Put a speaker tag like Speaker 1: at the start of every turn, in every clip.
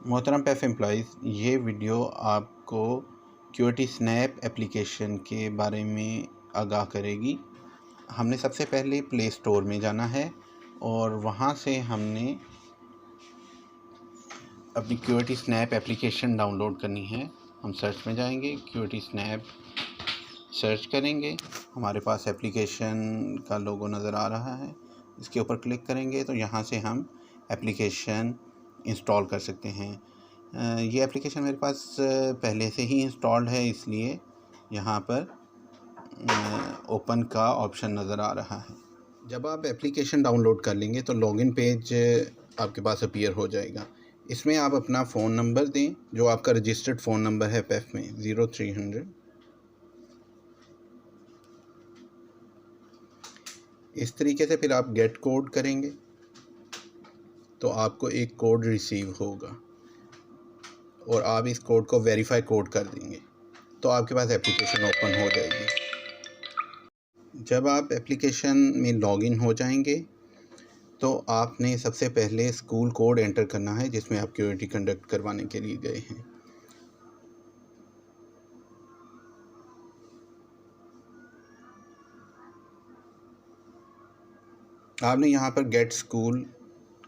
Speaker 1: मोहतरम PAF employees, ये video आपको QWERTY स्नैप एप्लीकेशन के बारे में आगाह करेगी। हमने सबसे पहले प्ले स्टोर में जाना है और वहाँ से हमने अपनी QWERTY स्नैप एप्लीकेशन डाउनलोड करनी है। हम सर्च में जाएंगे, QWERTY स्नैप सर्च करेंगे, हमारे पास एप्लीकेशन का लोगो नज़र आ रहा है। इसके ऊपर क्लिक करेंगे तो यहाँ से हम एप्लीकेशन इंस्टॉल कर सकते हैं। ये एप्लीकेशन मेरे पास पहले से ही इंस्टॉल्ड है, इसलिए यहाँ पर ओपन का ऑप्शन नज़र आ रहा है। जब आप एप्लीकेशन डाउनलोड कर लेंगे तो लॉगिन पेज आपके पास अपीयर हो जाएगा। इसमें आप अपना फ़ोन नंबर दें जो आपका रजिस्टर्ड फ़ोन नंबर है पैफ में 0300। इस तरीके से फिर आप गेट कोड करेंगे तो आपको एक कोड रिसीव होगा और आप इस कोड को वेरीफाई कोड कर देंगे तो आपके पास एप्लीकेशन ओपन हो जाएगी। जब आप एप्लीकेशन में लॉगिन हो जाएंगे तो आपने सबसे पहले स्कूल कोड एंटर करना है जिसमें आप QWERTY कंडक्ट करवाने के लिए गए हैं। आपने यहाँ पर गेट स्कूल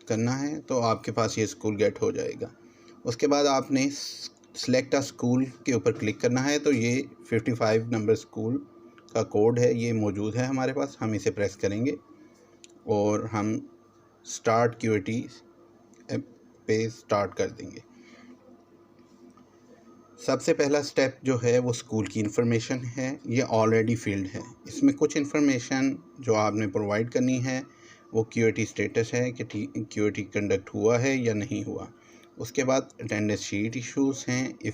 Speaker 1: करना है तो आपके पास ये स्कूल गेट हो जाएगा। उसके बाद आपने सेलेक्ट अ स्कूल के ऊपर क्लिक करना है तो ये 55 नंबर स्कूल का कोड है, ये मौजूद है हमारे पास। हम इसे प्रेस करेंगे और हम स्टार्ट QWERTY पे स्टार्ट कर देंगे। सबसे पहला स्टेप जो है वो स्कूल की इन्फॉर्मेशन है, ये ऑलरेडी फील्ड है। इसमें कुछ इन्फॉर्मेशन जो आपने प्रोवाइड करनी है वो QWERTY स्टेटस है कि QWERTY कंडक्ट हुआ है या नहीं हुआ। उसके बाद अटेंडेंस शीट इश्यूज़ हैं,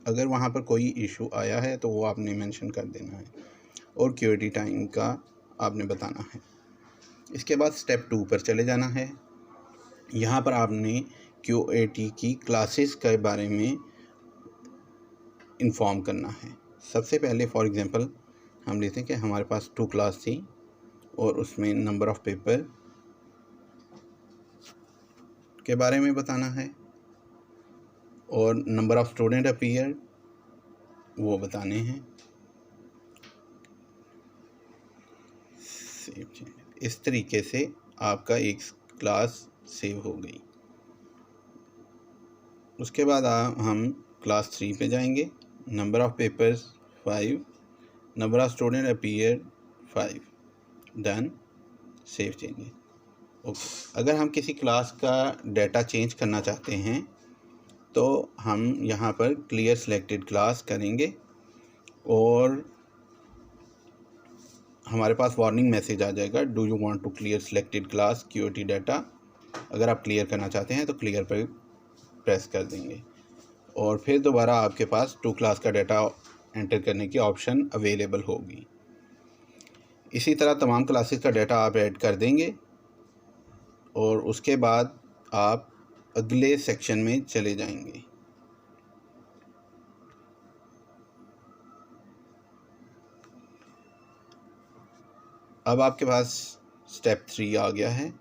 Speaker 1: अगर वहाँ पर कोई इशू आया है तो वो आपने मेंशन कर देना है और QWERTY टाइम का आपने बताना है। इसके बाद स्टेप 2 पर चले जाना है। यहाँ पर आपने QWERTY की क्लासेस के बारे में इन्फॉर्म करना है। सबसे पहले फॉर एग्ज़ाम्पल हम लेते हैं कि हमारे पास 2 क्लास थी और उसमें नंबर ऑफ़ पेपर के बारे में बताना है और नंबर ऑफ़ स्टूडेंट अपीयर वो बताने हैं। इस तरीके से आपका एक क्लास सेव हो गई। उसके बाद हम क्लास 3 पे जाएंगे। Number of papers 5, number of student appear 5, done, save changes. Okay, अगर हम किसी क्लास का डाटा चेंज करना चाहते हैं तो हम यहाँ पर क्लियर सिलेक्टेड क्लास करेंगे और हमारे पास वार्निंग मैसेज आ जाएगा, do you want to clear selected class QWERTY data. अगर आप क्लियर करना चाहते हैं तो क्लियर पर प्रेस कर देंगे और फिर दोबारा आपके पास 2 क्लास का डाटा एंटर करने की ऑप्शन अवेलेबल होगी। इसी तरह तमाम क्लासेस का डाटा आप ऐड कर देंगे और उसके बाद आप अगले सेक्शन में चले जाएंगे। अब आपके पास स्टेप 3 आ गया है।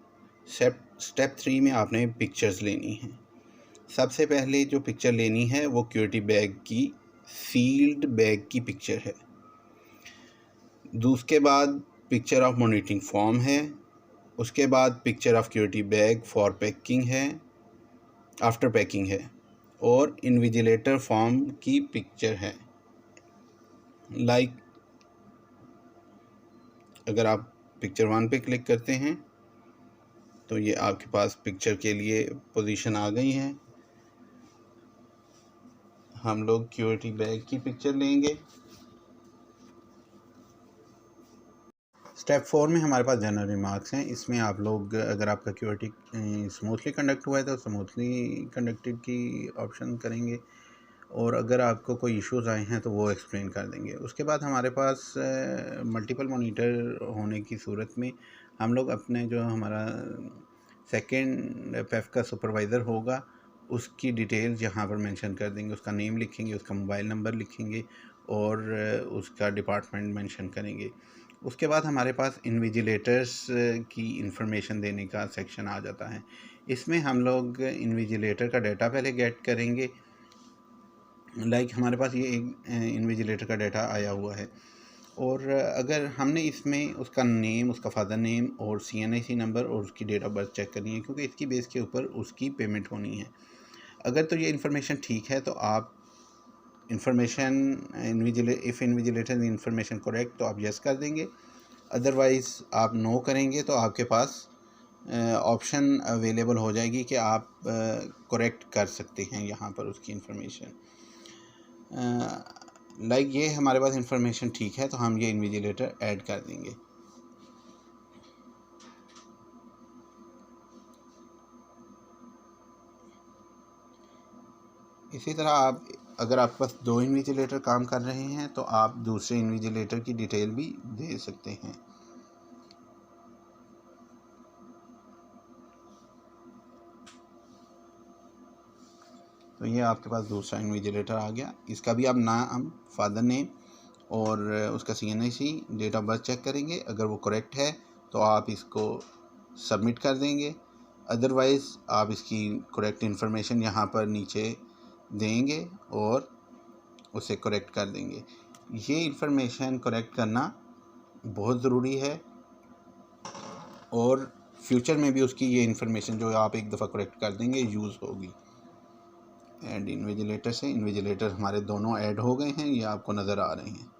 Speaker 1: स्टेप 3 में आपने पिक्चर्स लेनी है। सबसे पहले जो पिक्चर लेनी है वो QWERTY बैग की सील्ड बैग की पिक्चर है। उसके बाद पिक्चर ऑफ मॉनिटरिंग फॉर्म है। उसके बाद picture of QWERTY bag for packing है, आफ्टर पैकिंग है और इन्विजिलेटर फॉर्म की पिक्चर है। अगर आप पिक्चर 1 पे क्लिक करते हैं तो ये आपके पास पिक्चर के लिए पोजीशन आ गई है। हम लोग QWERTY बैग की पिक्चर लेंगे। स्टेप 4 में हमारे पास जनरल रिमार्क्स हैं। इसमें आप लोग अगर आपका QWERTY स्मूथली कंडक्ट हुआ है तो स्मूथली कंडक्टेड की ऑप्शन करेंगे और अगर आपको कोई इश्यूज़ आए हैं तो वो एक्सप्लेन कर देंगे। उसके बाद हमारे पास मल्टीपल मॉनिटर होने की सूरत में हम लोग अपने जो हमारा सेकंड पैफ का सुपरवाइज़र होगा उसकी डिटेल्स यहाँ पर मेंशन कर देंगे। उसका नेम लिखेंगे, उसका मोबाइल नंबर लिखेंगे और उसका डिपार्टमेंट मेंशन करेंगे। उसके बाद हमारे पास इन्विजिलेटर्स की इंफॉर्मेशन देने का सेक्शन आ जाता है। इसमें हम लोग इन्विजिलेटर का डाटा पहले गेट करेंगे। लाइक हमारे पास ये एक इन्विजिलेटर का डाटा आया हुआ है, और अगर हमने इसमें उसका नेम, उसका फादर नेम और CNIC नंबर और उसकी डेट ऑफ बर्थ चेक करनी है, क्योंकि इसकी बेस के ऊपर उसकी पेमेंट होनी है। अगर तो ये इन्फॉर्मेशन ठीक है तो आप information if invigilator information correct तो आप यस कर देंगे, अदरवाइज़ आप नो करेंगे तो आपके पास ऑप्शन अवेलेबल हो जाएगी कि आप करेक्ट कर सकते हैं यहाँ पर उसकी इन्फॉर्मेशन। लाइक ये हमारे पास इन्फॉर्मेशन ठीक है तो हम ये इन्विजिलेटर ऐड कर देंगे। इसी तरह आप अगर आपके पास 2 इन्विजिलेटर काम कर रहे हैं तो आप दूसरे इन्विजिलेटर की डिटेल भी दे सकते हैं। तो ये आपके पास दूसरा इन्विजिलेटर आ गया। इसका भी आप नाम, फादर नेम और उसका CNIC, date of birth check करेंगे। अगर वो करेक्ट है तो आप इसको सबमिट कर देंगे, अदरवाइज़ आप इसकी करेक्ट इन्फॉर्मेशन यहाँ पर नीचे देंगे और उसे करेक्ट कर देंगे। ये इन्फॉर्मेशन करेक्ट करना बहुत ज़रूरी है, और फ्यूचर में भी उसकी ये इन्फॉर्मेशन जो आप एक दफ़ा करेक्ट कर देंगे यूज़ होगी। एंड इन्विजिलेटर से इन्विजिलेटर हमारे दोनों ऐड हो गए हैं, ये आपको नज़र आ रहे हैं।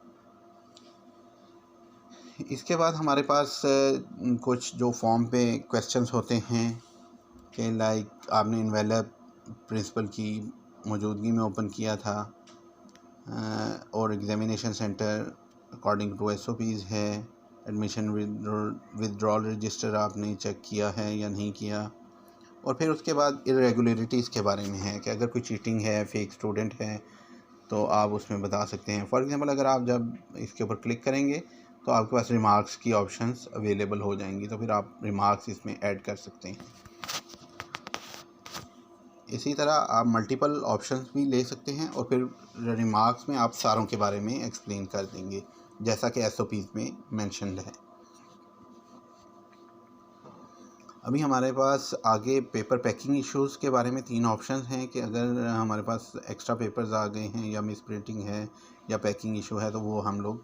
Speaker 1: इसके बाद हमारे पास कुछ जो फॉर्म पे क्वेश्चंस होते हैं कि लाइक आपने इन्वेलप प्रिंसिपल की मौजूदगी में ओपन किया था, और examination centre according to SOPs है, एडमिशन विदड्रॉल रजिस्टर आपने चेक किया है या नहीं किया, और फिर उसके बाद इरेगुलरिटीज़ के बारे में है कि अगर कोई चीटिंग है, फेक स्टूडेंट है तो आप उसमें बता सकते हैं। फॉर एग्ज़ाम्पल अगर आप जब इसके ऊपर क्लिक करेंगे तो आपके पास रिमार्क्स की ऑप्शंस अवेलेबल हो जाएंगी, तो फिर आप रिमार्क्स इसमें ऐड कर सकते हैं। इसी तरह आप मल्टीपल ऑप्शंस भी ले सकते हैं और फिर रिमार्क्स में आप सारों के बारे में एक्सप्लेन कर देंगे, जैसा कि SOPs में मेंशन्ड है। अभी हमारे पास आगे पेपर पैकिंग इश्यूज़ के बारे में 3 ऑप्शंस हैं कि अगर हमारे पास एक्स्ट्रा पेपर्स आ गए हैं या मिस प्रिंटिंग है या पैकिंग इशू है तो वो हम लोग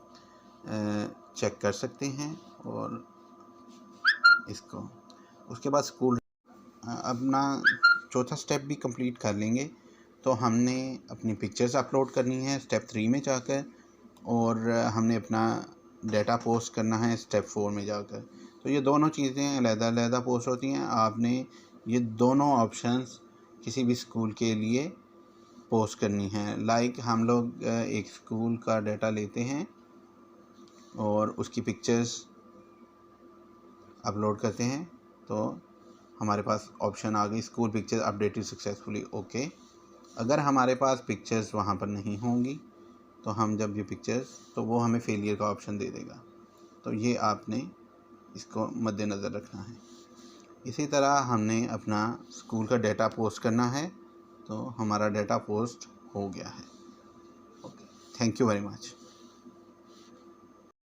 Speaker 1: चेक कर सकते हैं। और इसको उसके बाद स्कूल अपना चौथा स्टेप भी कंप्लीट कर लेंगे तो हमने अपनी पिक्चर्स अपलोड करनी है स्टेप 3 में जाकर, और हमने अपना डाटा पोस्ट करना है स्टेप 4 में जाकर। तो ये दोनों चीज़ें अलग-अलग पोस्ट होती हैं। आपने ये दोनों ऑप्शंस किसी भी स्कूल के लिए पोस्ट करनी है। लाइक हम लोग एक स्कूल का डाटा लेते हैं और उसकी पिक्चर्स अपलोड करते हैं, तो हमारे पास ऑप्शन आ गई school pictures updated successfully, okay. अगर हमारे पास पिक्चर्स वहाँ पर नहीं होंगी तो हम जब ये पिक्चर्स, तो वो हमें फेलियर का ऑप्शन दे देगा। तो ये आपने इसको मद्देनज़र रखना है। इसी तरह हमने अपना स्कूल का डाटा पोस्ट करना है, तो हमारा डाटा पोस्ट हो गया है। Okay, thank you very much.